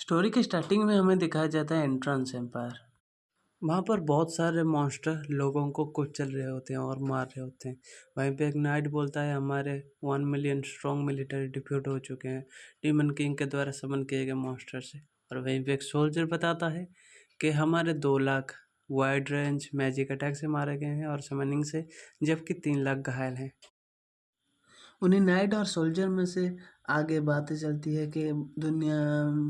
Story की starting में हमें दिखाया जाता है एंट्रेंस एम्पायर। वहाँ पर बहुत सारे मॉन्स्टर लोगों को कुचल रहे होते हैं और मार रहे होते हैं। वहीं पे एक नाइट बोलता है हमारे 1 मिलियन स्ट्रॉन्ग मिलिट्री डिफ्यूट हो चुके हैं डीमन किंग के द्वारा समन किए गए मॉन्स्टर से। और वहीं पे एक सोल्जर बताता है कि हमारे 2 lakh wide range magic attack से मारे गए हैं और समनिंग से, जबकि 3 लाख घायल हैं। उन्हीं नाइट और सोल्जर में से आगे बातें चलती है कि दुनिया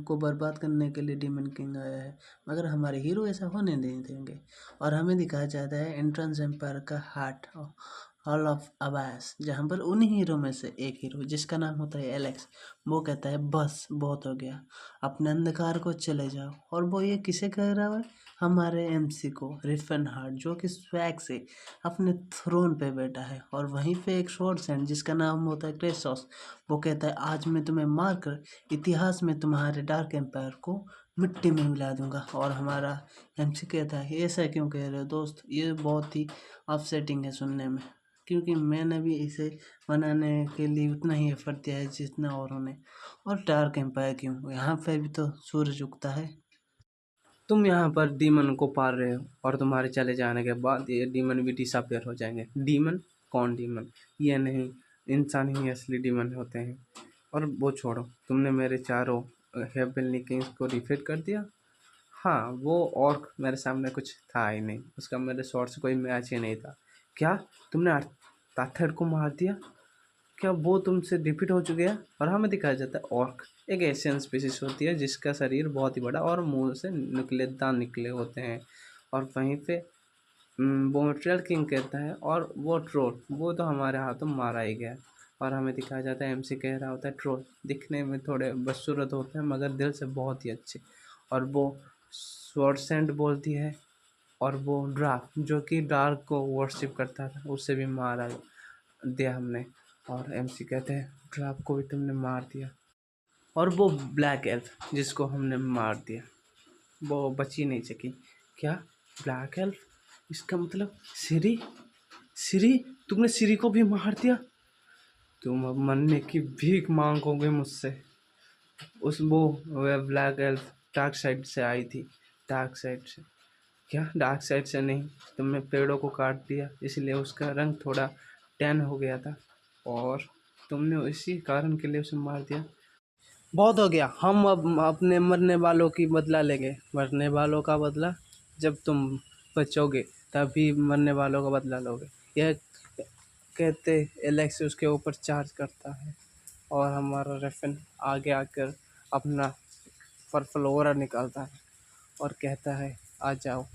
को बर्बाद करने के लिए डीमन किंग आया है, मगर हमारे हीरो ऐसा होने नहीं देंगे। और हमें दिखाया जाता है एंट्रेंस एम्पायर का हार्ट, हॉल ऑफ अबास, जहाँ पर उन्हीं हीरो में से एक हीरो जिसका नाम होता है एलेक्स, वो कहता है बस बहुत हो गया, अपने अंधकार को चले जाओ। और वो ये किसे कह रहा है? हमारे एमसी को, रिफन हार्ट, जो कि स्वैग से अपने थ्रोन पे बैठा है। और वहीं पे एक शॉर्ट सैंड जिसका नाम होता है क्रेसोस, वो कहता है आज मैं तुम्हें मारकर इतिहास में तुम्हारे डार्क एम्पायर को मिट्टी में मिला दूंगा। और हमारा एमसी कहता है ऐसा क्यों कह रहे हो दोस्त, ये बहुत ही अपसेटिंग है सुनने में, क्योंकि मैंने भी इसे बनाने के लिए उतना ही एफर्ट दिया है जितना औरों ने। और डार्क एम्पायर क्यों, यहाँ पे भी तो सूरज उगता है। तुम यहाँ पर डीमन को पाल रहे हो और तुम्हारे चले जाने के बाद ये डीमन भी डिसअपियर हो जाएंगे। डीमन? कौन डीमन? ये नहीं, इंसान ही असली डीमन होते हैं। और वो छोड़ो, तुमने मेरे चारों हेवनली किंग्स को डिफीट कर दिया। हाँ, वो और मेरे सामने कुछ था ही नहीं, उसका मेरे स्वॉर्ड से कोई मैच ही नहीं था। क्या तुमने अर्थाथर को मार दिया? क्या वो तुमसे डिफीट हो चुके हैं? और हमें दिखाया जाता है ऑर्क, एक एशियन स्पीसीज होती है जिसका शरीर बहुत ही बड़ा और मुंह से निकले दांत निकले होते हैं। और वहीं पे वो ट्रेल किंग कहता है, और वो ट्रोल, वो तो हमारे हाथों मारा ही गया। और हमें दिखाया जाता है एमसी कह रहा होता है ट्रोल दिखने में थोड़े बदसूरत होते हैं मगर दिल से बहुत ही अच्छे। और वो स्वॉर्ड बोलती है, और वो ड्राफ जो कि डार्क को वर्शिप करता था उसे भी मारा दिया हमने। और एमसी कहते हैं ड्राफ को भी तुमने मार दिया। और वो ब्लैक एल्फ जिसको हमने मार दिया, वो बची नहीं सकी। क्या? Black elf? इसका मतलब सिरी? सिरी? तुमने सिरी को भी मार दिया? तुम अब मरने की भीख मांगोगे मुझसे। उस वो ब्लैक एल्फ डार्क साइड से आई थी। डार्क साइड से? क्या डार्क साइड से नहीं, तुमने पेड़ों को काट दिया इसलिए उसका रंग थोड़ा टैन हो गया था, और तुमने इसी कारण के लिए उसे मार दिया। बहुत हो गया, हम अब अपने मरने वालों की बदला लेंगे। मरने वालों का बदला? जब तुम बचोगे तभी मरने वालों का बदला लोगे। यह कहते एलेक्स उसके ऊपर चार्ज करता है, और हमारा रेफन आगे आकर अपना पर्पल ओरा निकालता है और कहता है आ जाओ।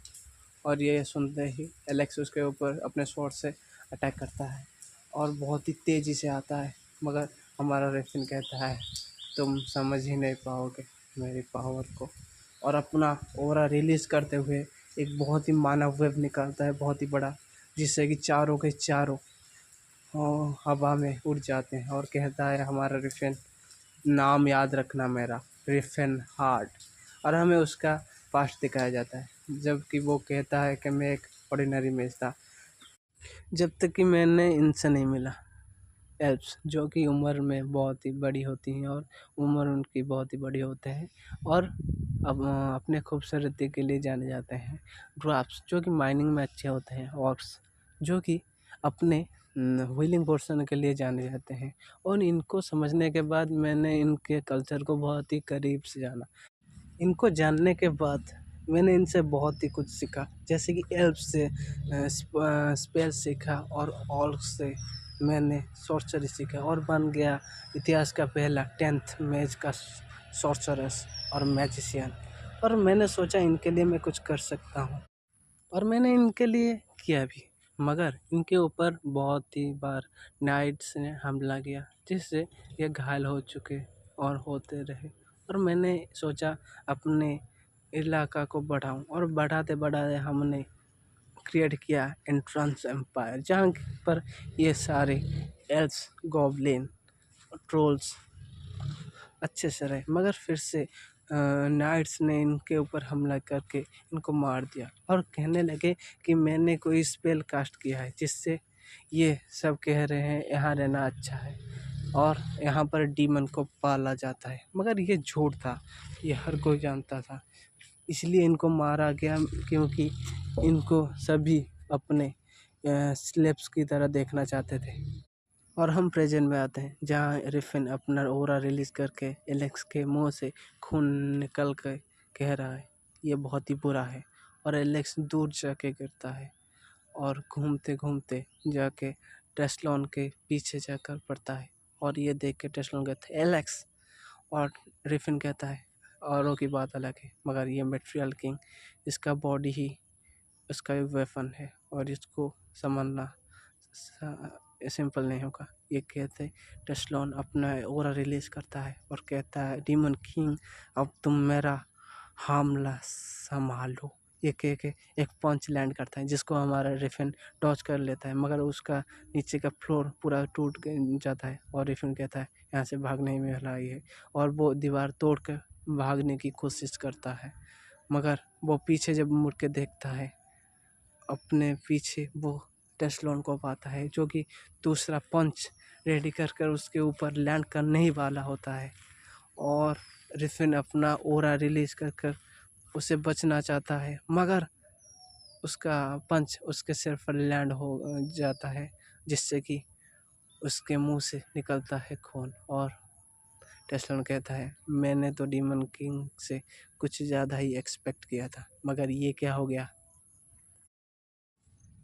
और ये सुनते ही एलेक्स उसके ऊपर अपने स्वॉर्ड से अटैक करता है और बहुत ही तेज़ी से आता है, मगर हमारा रेफिन कहता है तुम समझ ही नहीं पाओगे मेरी पावर को। और अपना ओरा रिलीज़ करते हुए एक बहुत ही मानव वेव निकालता है, बहुत ही बड़ा, जिससे कि चारों के चारों हवा में उड़ जाते हैं। और कहता है हमारा रिफेन, नाम याद रखना मेरा, रिफेन हार्ट। और हमें उसका पास्ट दिखाया जाता है, जबकि वो कहता है कि मैं एक ऑर्डिनरी मैच था जब तक कि मैंने इनसे नहीं मिला। एल्प्स जो कि उम्र में बहुत ही बड़ी होती हैं और उम्र उनकी बहुत ही बड़ी होते हैं, और अब अपने खूबसूरती के लिए जाने जाते हैं। ड्वार्फ्स जो कि माइनिंग में अच्छे होते हैं। ऑर्क्स जो कि अपने व्हीलिंग पोर्शन के लिए जाने जाते हैं। और इनको समझने के बाद मैंने इनके कल्चर को बहुत ही करीब से जाना। इनको जानने के बाद मैंने इनसे बहुत ही कुछ सीखा, जैसे कि एल्फ से स्पेल सीखा, और ऑर्क से मैंने सॉर्चरी सीखा, और बन गया इतिहास का पहला 10th मैच का सॉर्चरस और मैजिशियन। और मैंने सोचा इनके लिए मैं कुछ कर सकता हूँ, और मैंने इनके लिए किया भी। मगर इनके ऊपर बहुत ही बार नाइट्स ने हमला किया, जिससे ये घायल हो चुके और होते रहे। और मैंने सोचा अपने इलाका को बढ़ाऊं, और बढ़ाते बढ़ाते हमने क्रिएट किया एंट्रेंस एम्पायर, जहाँ पर ये सारे एल्स, गॉब्लिन, ट्रोल्स अच्छे से रहे। मगर फिर से नाइट्स ने इनके ऊपर हमला करके इनको मार दिया, और कहने लगे कि मैंने कोई स्पेल कास्ट किया है, जिससे ये सब कह रहे हैं यहाँ रहना अच्छा है। और यहाँ पर डीमन को पाला जाता है, मगर ये झूठ था, ये हर कोई जानता था। इसलिए इनको मारा गया क्योंकि इनको सभी अपने स्लेब्स की तरह देखना चाहते थे। और हम प्रेजेंट में आते हैं जहाँ रिफिन अपना ओरा रिलीज करके एलेक्स के मुंह से खून निकल के कह रहा है ये बहुत ही बुरा है। और एलेक्स दूर जाके गिरता है और घूमते घूमते जाके टेस्लॉन के पीछे जाकर पड़ता है। और ये देख के टेस्लॉन कहता है एलेक्स, और रिफिन कहता है औरों की बात अलग है, मगर ये मेटेरियल किंग, इसका बॉडी ही उसका वेपन है और इसको समझना सिंपल नहीं होगा। ये कहते टेस्लॉन अपना ओरा रिलीज करता है और कहता है डीमन किंग अब तुम मेरा हमला संभालो। ये कह के एक पंच लैंड करता है जिसको हमारा रिफिन डॉज कर लेता है, मगर उसका नीचे का फ्लोर पूरा टूट जाता है और रिफिन कहता है यहाँ से भागने में भलाई है। और वो दीवार तोड़ कर भागने की कोशिश करता है, मगर वो पीछे जब मुड़ के देखता है अपने पीछे वो टेस्लॉन को पाता है जो कि दूसरा पंच रेडी कर कर उसके ऊपर लैंड करने ही वाला होता है। और रिफिन अपना ओरा रिलीज कर कर उसे बचना चाहता है, मगर उसका पंच उसके सिर पर लैंड हो जाता है जिससे कि उसके मुंह से निकलता है खून। और टेस्लॉन कहता है मैंने तो डीमन किंग से कुछ ज़्यादा ही एक्सपेक्ट किया था, मगर ये क्या हो गया।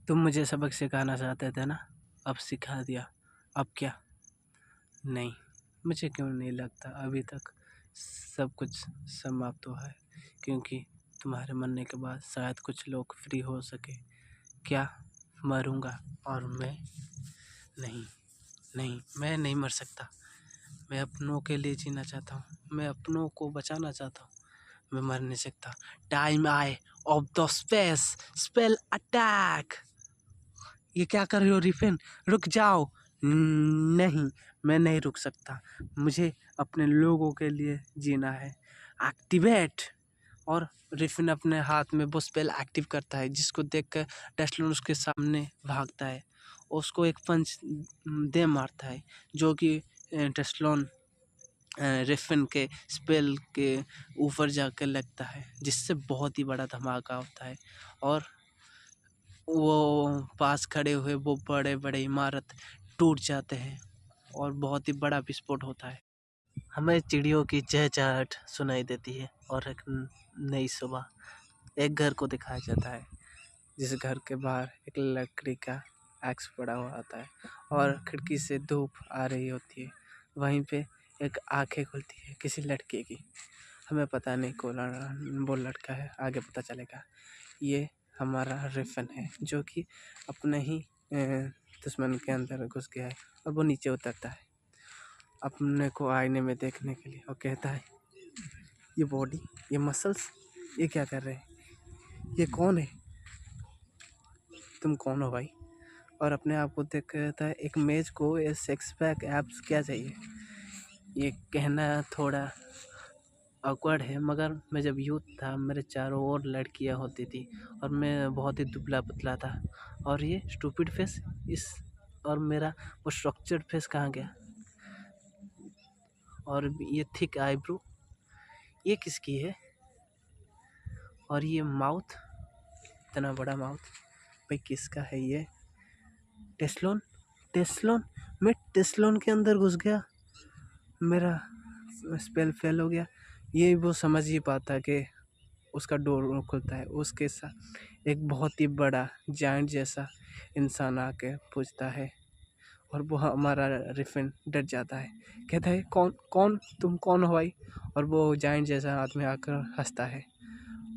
तुम मुझे सबक सिखाना चाहते थे ना, अब सिखा दिया, अब क्या। नहीं, मुझे क्यों नहीं लगता अभी तक सब कुछ समाप्त हुआ है, क्योंकि तुम्हारे मरने के बाद शायद कुछ लोग फ्री हो सके। क्या मरूंगा? और मैं नहीं, नहीं, मैं नहीं मर सकता। मैं अपनों के लिए जीना चाहता हूँ, मैं अपनों को बचाना चाहता हूँ, मैं मर नहीं सकता। Time I of the space spell attack. ये क्या कर रहे हो रिफिन, रुक जाओ। नहीं, मैं नहीं रुक सकता, मुझे अपने लोगों के लिए जीना है। एक्टिवेट। और रिफिन अपने हाथ में वो स्पेल एक्टिव करता है जिसको देखकर टेस्लॉन उसके सामने भागता है, उसको एक पंच दे मारता है जो कि टेस्लॉन रिफिन के स्पेल के ऊपर जाकर लगता है जिससे बहुत ही बड़ा धमाका होता है। और वो पास खड़े हुए वो बड़े बड़े इमारत टूट जाते हैं और बहुत ही बड़ा विस्फोट होता है। हमें चिड़ियों की चहचहाहट सुनाई देती है और एक नई सुबह एक घर को दिखाया जाता है जिस घर के बाहर एक लकड़ी का एक्स पड़ा हुआ होता है और खिड़की से धूप आ रही होती है। वहीं पे एक आंखें खुलती है किसी लड़के की, हमें पता नहीं कौन वो लड़का है, आगे पता चलेगा। ये हमारा रिफन है जो कि अपने ही दुश्मन के अंदर घुस गया है और वो नीचे उतरता है अपने को आईने में देखने के लिए और कहता है ये बॉडी, ये मसल्स, ये क्या कर रहे हैं, ये कौन है, तुम कौन हो भाई। और अपने आप को देख कर कहता है एक मेज को ये सिक्स पैक एब्स क्या चाहिए। ये कहना थोड़ा ऑकवर्ड है, मगर मैं जब यूथ था मेरे चारों ओर लड़कियां होती थी और मैं बहुत ही दुबला पतला था। और ये स्टूपिड फेस इस और मेरा वो स्ट्रक्चर्ड फेस कहाँ गया। और ये थिक आईब्रो ये किसकी है। और ये माउथ, इतना बड़ा माउथ भाई किसका है ये। टेस्लॉन, टेस्लॉन, मैं टेस्लॉन के अंदर घुस गया, मेरा स्पेल फेल हो गया। ये वो समझ ही पाता कि उसका डोर खुलता है, उसके साथ एक बहुत ही बड़ा जायंट जैसा इंसान आके पूछता है और वो हमारा रिफिन डर जाता है, कहता है कौन कौन तुम कौन हो भाई। और वो जायंट जैसा आदमी आकर हंसता है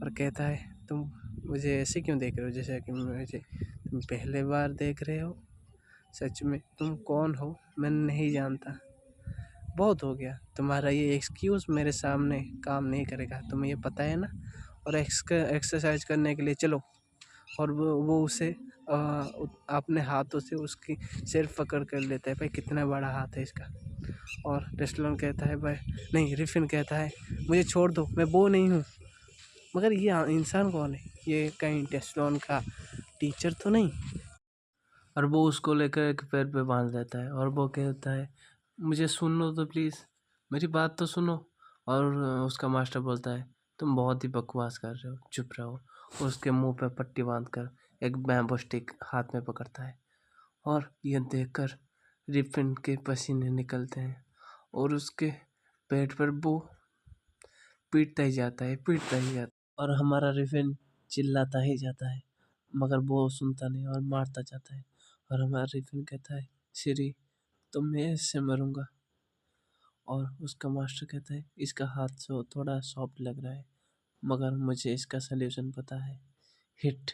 और कहता है तुम मुझे ऐसे क्यों देख रहे हो जैसे कि मुझे तुम पहले बार देख रहे हो। सच में तुम कौन हो मैं नहीं जानता, बहुत हो गया, तुम्हारा ये एक्सक्यूज़ मेरे सामने काम नहीं करेगा, तुम्हें ये पता है ना। और एक्सरसाइज करने के लिए चलो। और वो उसे अपने हाथों से उसकी सिर पकड़ कर लेता है, भाई कितना बड़ा हाथ है इसका। और टेस्लॉन कहता है भाई नहीं, रिफिन कहता है मुझे छोड़ दो, मैं वो नहीं हूँ। मगर ये इंसान कौन है, ये कहीं टेस्लॉन का टीचर तो नहीं। और वो उसको लेकर एक पैर पे बांध देता है और वो कहता है मुझे सुन लो तो प्लीज़, मेरी बात तो सुनो। और उसका मास्टर बोलता है, तुम बहुत ही बकवास कर रहे हो, चुप रहो। और उसके मुंह पे पट्टी बांध कर एक बैम्बू स्टिक हाथ में पकड़ता है। और यह देखकर रिफिन के पसीने निकलते हैं और उसके पेट पर वो पीटता ही जाता है, पीटता ही जाता है। और हमारा रिफिन चिल्लाता ही जाता है, मगर वो सुनता नहीं और मारता जाता है। और हमारा रिफिन कहता है, श्री, तो मैं इससे मरूंगा। और उसका मास्टर कहता है, इसका हाथ तो थोड़ा सॉफ्ट लग रहा है, मगर मुझे इसका सलूशन पता है। हिट,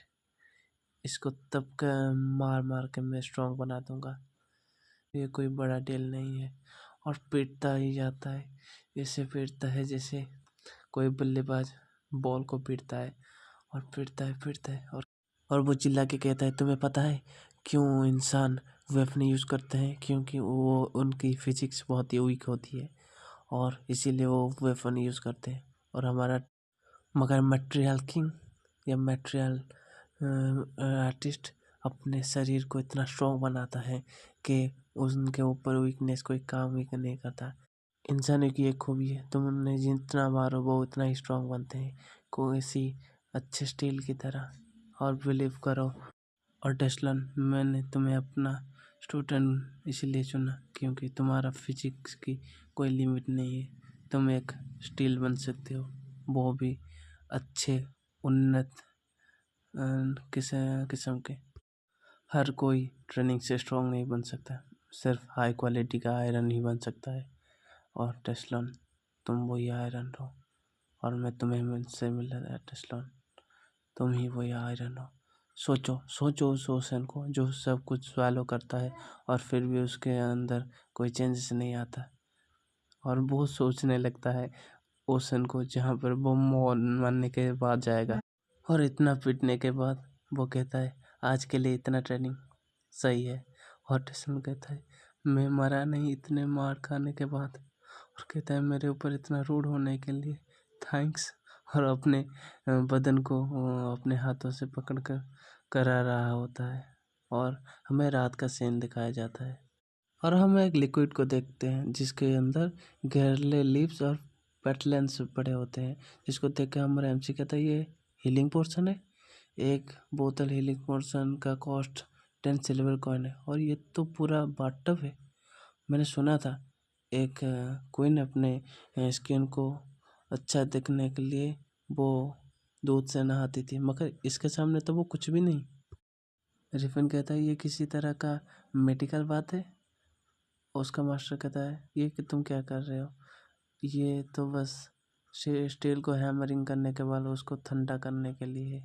इसको तब का मार मार के मैं स्ट्रांग बना दूंगा। ये कोई बड़ा डील नहीं है। और पीटता ही जाता है, ऐसे पीटता है जैसे कोई बल्लेबाज बॉल को पीटता है। और पीटता है और वो चिल्ला के कहता है, तुम्हें पता है क्यों इंसान वेपन यूज़ करते हैं? क्योंकि वो उनकी फिजिक्स बहुत ही वीक होती है और इसीलिए वो वेपन यूज़ करते हैं। और हमारा मगर मटेरियल किंग या मटेरियल आर्टिस्ट अपने शरीर को इतना स्ट्रॉन्ग बनाता है कि उनके ऊपर वीकनेस कोई काम ही नहीं करता। इंसानों की एक खूबी है, तुम उन्हें जितना मारो वो उतना ही स्ट्रॉन्ग बनते हैं, कोई सी अच्छे स्टील की तरह। और बिलीव करो, और टेस्लन, मैंने तुम्हें अपना स्टूडेंट इसलिए चुना क्योंकि तुम्हारा फिजिक्स की कोई लिमिट नहीं है। तुम एक स्टील बन सकते हो, वो भी अच्छे उन्नत किस्म के। हर कोई ट्रेनिंग से स्ट्रॉन्ग नहीं बन सकता, सिर्फ हाई क्वालिटी का आयरन ही बन सकता है। और टेस्लन, तुम वही आयरन हो और मैं तुम्हें मुझसे मिल रहा है। टेस्लन, तुम ही वही आयरन हो। सोचो सोचो उस ओशन को जो सब कुछ स्वैलो करता है और फिर भी उसके अंदर कोई चेंजेस नहीं आता। और वो सोचने लगता है ओशन को जहाँ पर वो मरने के बाद जाएगा। और इतना पीटने के बाद वो कहता है, आज के लिए इतना ट्रेनिंग सही है। और टेस्लन कहता है, मैं मरा नहीं इतने मार खाने के बाद। और कहता है, मेरे ऊपर इतना रूड होने के लिए थैंक्स। और अपने बदन को अपने हाथों से पकड़ कर करा रहा होता है। और हमें रात का सीन दिखाया जाता है और हम एक लिक्विड को देखते हैं जिसके अंदर गैरले लीव्स और पेटलेंस पड़े होते हैं, जिसको देख के हमारा एमसी कहता है, ये हीलिंग पोर्शन है। एक बोतल हीलिंग पोर्शन का कॉस्ट 10 सिल्वर कॉइन है और ये तो पूरा बाथटब है। मैंने सुना था एक क्वीन अपने स्किन को अच्छा दिखने के लिए वो दूध से नहाती थी, मगर इसके सामने तो वो कुछ भी नहीं। रिफन कहता है, ये किसी तरह का मेडिकल बात है। उसका मास्टर कहता है, ये कि तुम क्या कर रहे हो? ये तो बस स्टील को हैमरिंग करने के बाद उसको ठंडा करने के लिए है।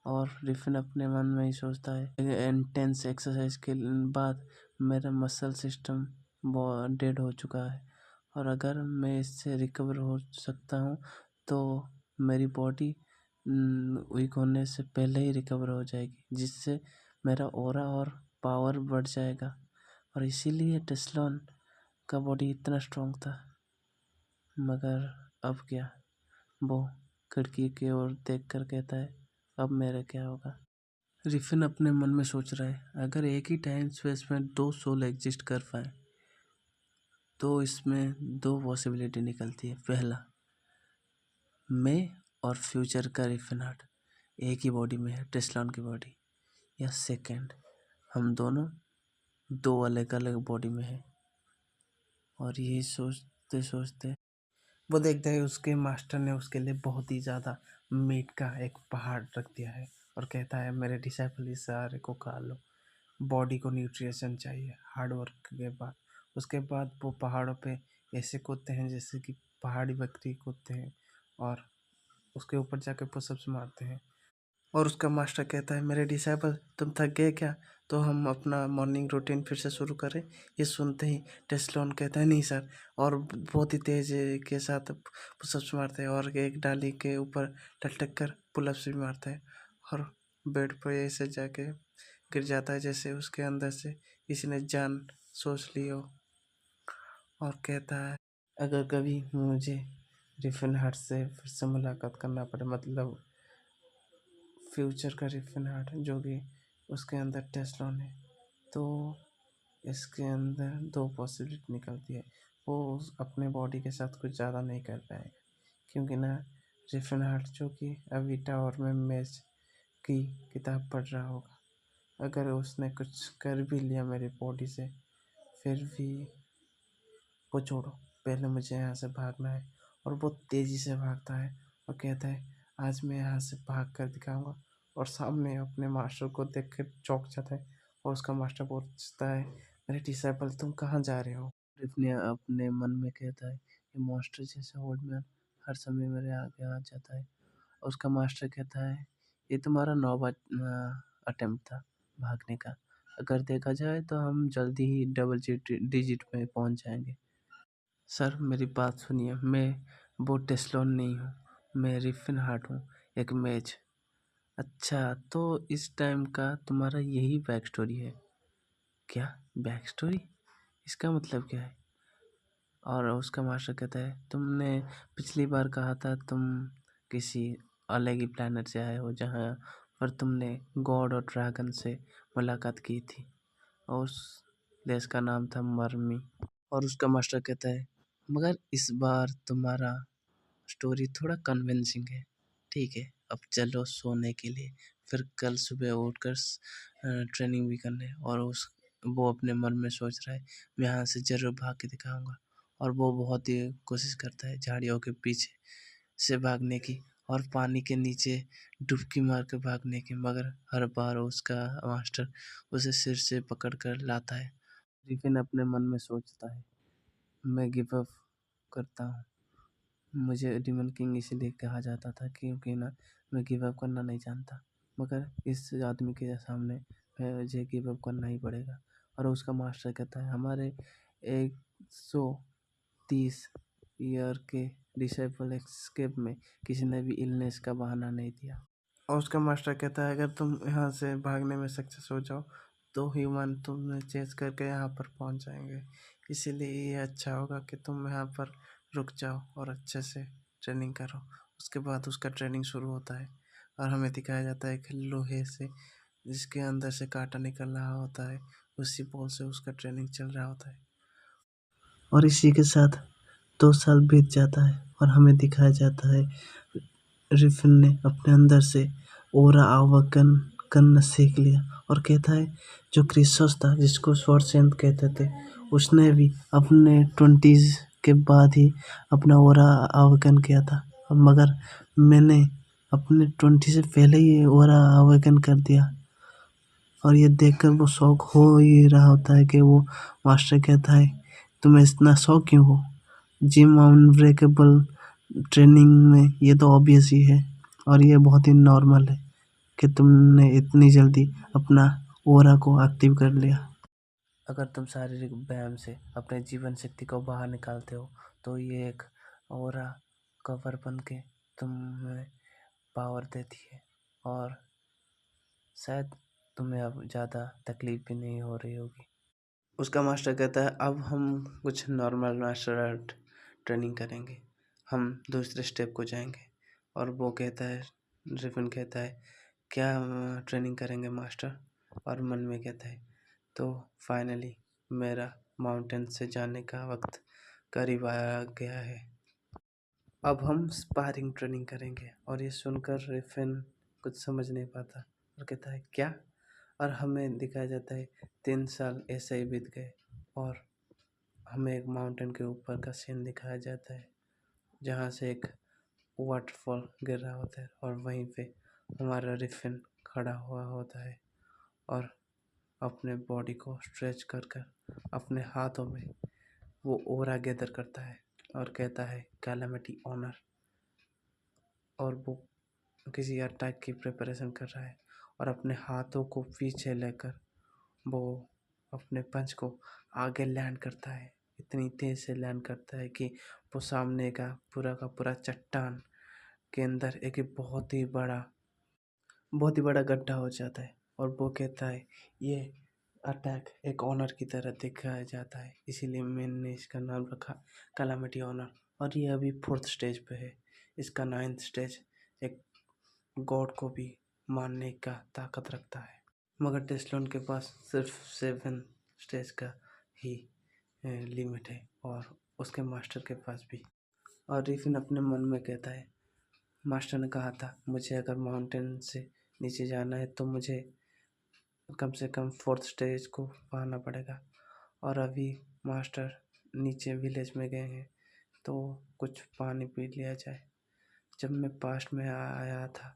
और रिफिन अपने मन में ही सोचता है, इंटेंस एक्सरसाइज के बाद मेरा मसल सिस्टम बहुत डेड हो चुका है और अगर मैं इससे रिकवर हो सकता हूँ तो मेरी बॉडी वीक होने से पहले ही रिकवर हो जाएगी, जिससे मेरा ऑरा और पावर बढ़ जाएगा। और इसीलिए टेस्लॉन का बॉडी इतना स्ट्रॉन्ग था। मगर अब क्या? वो खिड़की की ओर देख कर कहता है, अब मेरा क्या होगा? रिफिन अपने मन में सोच रहा है, अगर एक ही टाइम स्पेस में दो सोल एग्जिस्ट कर पाए तो इसमें दो पॉसिबिलिटी निकलती है। पहला, मैं और फ्यूचर का रिफिनाट एक ही बॉडी में है, टेस्लॉन की बॉडी। या सेकंड, हम दोनों दो अलग अलग बॉडी में है। और यही सोचते सोचते वो देखता है उसके मास्टर ने उसके लिए बहुत ही ज़्यादा मीट का एक पहाड़ रख दिया है और कहता है, मेरे डिसाइपल इस सारे को खा लो। बॉडी को न्यूट्रिशन चाहिए हार्ड वर्क के बाद। उसके बाद वो पहाड़ों पे ऐसे कूदते हैं जैसे कि पहाड़ी बकरी कूदते हैं और उसके ऊपर जाके पुशअप्स मारते हैं। और उसका मास्टर कहता है, मेरे डिसाइपल तुम थक गए क्या? तो हम अपना मॉर्निंग रूटीन फिर से शुरू करें। ये सुनते ही टेस्लॉन कहता है, नहीं सर। और बहुत ही तेज के साथ पुशअप्स मारते हैं और एक डाली के ऊपर लटक कर पुलअप्स भी मारते हैं और बेड पर ऐसे जाके गिर जाता है जैसे उसके अंदर से किसी ने जान सोच ली हो। और कहता है, अगर कभी मुझे रिफिन हार्ट से फिर से मुलाकात करना पड़े, मतलब फ्यूचर का रिफिन हार्ट जो कि उसके अंदर टेस्लॉन है, तो इसके अंदर दो पॉसिबिलिटी निकलती है। वो अपने बॉडी के साथ कुछ ज़्यादा नहीं कर पाएगा, क्योंकि ना रिफन हार्ट जो कि अभी टावर में मैच की किताब पढ़ रहा होगा, अगर उसने कुछ कर भी लिया मेरी बॉडी से, फिर भी वो छोड़ो, पहले मुझे यहाँ से भागना है। और बहुत तेज़ी से भागता है और कहता है आज मैं यहाँ से भाग कर दिखाऊंगा। और सामने अपने मास्टर को देख कर चौंक जाता है और उसका मास्टर पूछता है मेरे डिसाइपल तुम कहाँ जा रहे हो। अपने अपने मन में कहता है ये मास्टर जैसा ओल्ड मैन हर समय मेरे आगे आ जाता है। और उसका मास्टर कहता है ये तुम्हारा नौवा अटेम्प्ट था भागने का, अगर देखा जाए तो हम जल्दी ही डबल डिजिट में पहुंच जाएंगे। सर मेरी बात सुनिए, मैं वो टेस्लोन नहीं हूँ, मैं रिफिन हार्ट हूँ, एक मेज। अच्छा, तो इस टाइम का तुम्हारा यही बैक स्टोरी है क्या? बैक स्टोरी, इसका मतलब क्या है? और उसका मास्टर कहता है तुमने पिछली बार कहा था तुम किसी अलग ही प्लेनेट से आए हो जहाँ पर तुमने गॉड और ड्रैगन से मुलाकात की थी, और उस देश का नाम था मरमी। और उसका मास्टर कहता है मगर इस बार तुम्हारा स्टोरी थोड़ा कन्विंसिंग है। ठीक है, अब चलो सोने के लिए, फिर कल सुबह उठकर ट्रेनिंग भी करने है। और उस वो अपने मन में सोच रहा है मैं यहाँ से ज़रूर भाग के दिखाऊंगा। और वो बहुत ही कोशिश करता है झाड़ियों के पीछे से भागने की और पानी के नीचे डुबकी मार के भागने की, मगर हर बार उसका मास्टर उसे सिर से पकड़ कर लाता है। रिफिन अपने मन में सोचता है मैं गिव अप करता हूँ। मुझे डिमन किंग इसलिए कहा जाता था क्योंकि ना मैं गिव अप करना नहीं जानता, मगर इस आदमी के सामने मुझे गिव अप करना ही पड़ेगा। और उसका मास्टर कहता है हमारे 130 ईयर के डिसेबल एस्केप में किसी ने भी इलनेस का बहाना नहीं दिया। और उसका मास्टर कहता है अगर तुम यहाँ से भागने में सक्सेस हो जाओ तो ह्यूमन तुम्हें चेस करके यहाँ पर पहुँच जाएंगे। इसीलिए ये अच्छा होगा कि तुम यहाँ पर रुक जाओ और अच्छे से ट्रेनिंग करो। उसके बाद उसका ट्रेनिंग शुरू होता है और हमें दिखाया जाता है कि लोहे से जिसके अंदर से कांटा निकल रहा होता है, उसी बॉल से उसका ट्रेनिंग चल रहा होता है। और इसी के साथ 2 साल बीत जाता है और हमें दिखाया जाता है रिफिन ने अपने अंदर से ओरा आवाकन करना सीख लिया। और कहता है जो क्रिसोस था जिसको स्वॉर्डसेंथ कहते थे, उसने भी अपने 20s के बाद ही अपना ओरा आवाकन किया था, मगर मैंने अपने 20 से पहले ही ओरा आवाकन कर दिया। और ये देखकर वो शौक हो ही रहा होता है कि वो मास्टर कहता है तुम्हें इतना शौक क्यों हो? जिम अनब्रेकेबल ट्रेनिंग में ये तो ऑब्वियस ही है और ये बहुत ही नॉर्मल है कि तुमने इतनी जल्दी अपना ओरा को एक्टिव कर लिया। अगर तुम शारीरिक व्यायाम से अपने जीवन शक्ति को बाहर निकालते हो तो ये एक ओरा कवर बन के तुम्हें पावर देती है और शायद तुम्हें अब ज़्यादा तकलीफ भी नहीं हो रही होगी। उसका मास्टर कहता है अब हम कुछ नॉर्मल मार्शल आर्ट ट्रेनिंग करेंगे, हम दूसरे स्टेप को जाएंगे। और वो कहता है रिफन कहता है क्या ट्रेनिंग करेंगे मास्टर? और मन में कहता है तो फाइनली मेरा माउंटेन से जाने का वक्त करीब आ गया है, अब हम स्पारिंग ट्रेनिंग करेंगे। और ये सुनकर रिफन कुछ समझ नहीं पाता और कहता है क्या? और हमें दिखाया जाता है 3 साल ऐसे ही बीत गए और हमें एक माउंटेन के ऊपर का सीन दिखाया जाता है जहाँ से एक वाटरफॉल गिर रहा होता है और वहीं पे हमारा रिफिन खड़ा हुआ होता है और अपने बॉडी को स्ट्रेच कर कर अपने हाथों में वो ओरा गैदर करता है और कहता है कैलामिटी ऑनर। और वो किसी अटैक की प्रिपरेशन कर रहा है और अपने हाथों को पीछे लेकर वो अपने पंच को आगे लैंड करता है। इतनी तेज से लैंड करता है कि वो सामने का पूरा चट्टान के अंदर एक बहुत ही बड़ा गड्ढा हो जाता है। और वो कहता है ये अटैक एक ऑनर की तरह दिखाया जाता है, इसीलिए मैंने इसका नाम रखा कैलामिटी ऑनर। और ये अभी 4th स्टेज पे है, इसका 9th स्टेज एक गॉड को भी मारने का ताकत रखता है। मगर टेस्लोन के पास सिर्फ 7 स्टेज का ही लिमिट है और उसके मास्टर के पास भी। और रिफिन अपने मन में कहता है, मास्टर ने कहा था मुझे अगर माउंटेन से नीचे जाना है तो मुझे कम से कम 4th स्टेज को पाना पड़ेगा। और अभी मास्टर नीचे विलेज में गए हैं तो कुछ पानी पी लिया जाए। जब मैं पास्ट में आया था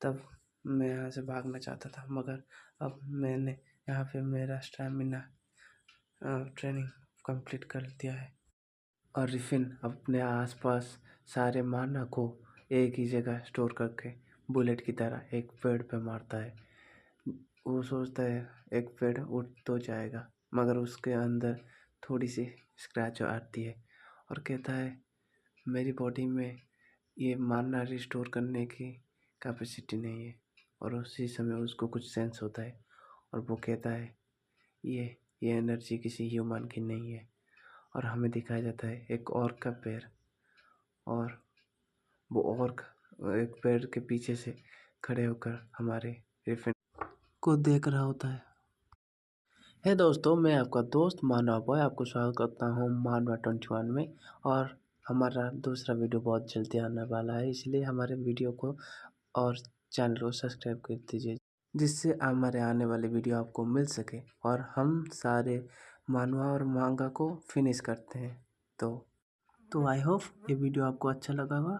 तब मैं यहाँ से भागना चाहता था, मगर अब मैंने यहाँ पे मेरा स्टैमिना ट्रेनिंग कंप्लीट कर दिया है। और रिफिन अपने आसपास सारे माना को एक ही जगह स्टोर करके बुलेट की तरह एक पेड़ पे मारता है। वो सोचता है एक पेड़ उठ तो जाएगा, मगर उसके अंदर थोड़ी सी स्क्रैच आती है और कहता है मेरी बॉडी में ये मानना रिस्टोर करने की कैपेसिटी नहीं है। और उसी समय उसको कुछ सेंस होता है और वो कहता है ये एनर्जी किसी ह्यूमन की नहीं है। और हमें दिखाया जाता है एक ऑर्क का पैर, और वो ऑर्क एक पेड़ के पीछे से खड़े होकर हमारे रिफिन को देख रहा होता है। हे दोस्तों, मैं आपका दोस्त मानव बॉय आपको स्वागत करता हूँ मानवा 21 में। और हमारा दूसरा वीडियो बहुत जल्दी आने वाला है, इसलिए हमारे वीडियो को और चैनल को सब्सक्राइब कर दीजिए, जिससे हमारे आने वाले वीडियो आपको मिल सके और हम सारे मानवा और मांगा को फिनिश करते हैं। तो आई होप ये वीडियो आपको अच्छा लगा होगा।